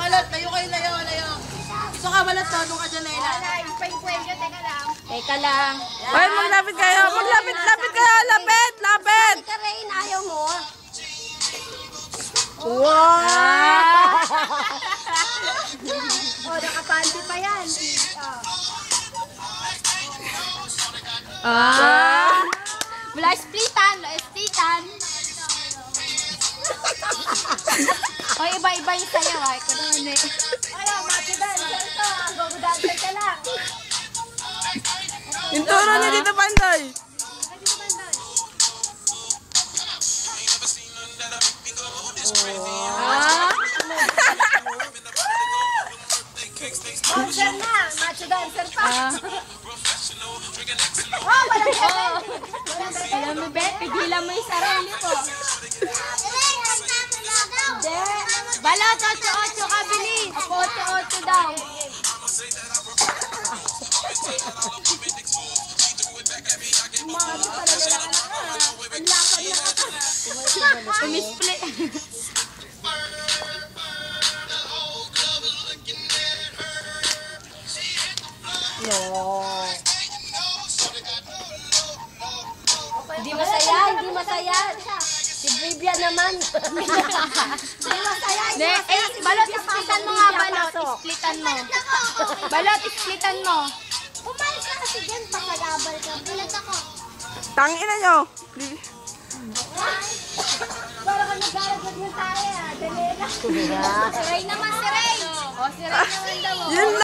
balot. Layo kayo, layo. Gusto ka balot, tonong ka dyan, Layla. Teka lang. Hoy, maglapit kayo. Lapit kayo. Lapit. Ka rin, ayaw mo. Wow! Oh, nakapanty pa yan. Wala splitan. O, iba-iba yung sayo. Ay, ko naman eh. Ayaw, matidan. Go-dancer ka lang. Yung turo niya dito, Pandoy. Dancer na. Macho dancer pa. Oh, walang ganun. Alam mo, Bet, pigilan mo yung sarili ko. Hindi. Balot, 8-8 ka, bilis. Ako 8-8 daw. Tumisplit. Hindi masaya. Si Bibia naman. Hindi masaya. Balot, splitan mo nga, balot. Splitan mo. Balot, splitan mo. Umalis ka kasi dyan, pakalabal ka. Balot ako. Tangina nyo. Para ka nag-alagod mo tayo, Daniela. Si Ray naman, si Ray. O, si Ray naman daw. Yun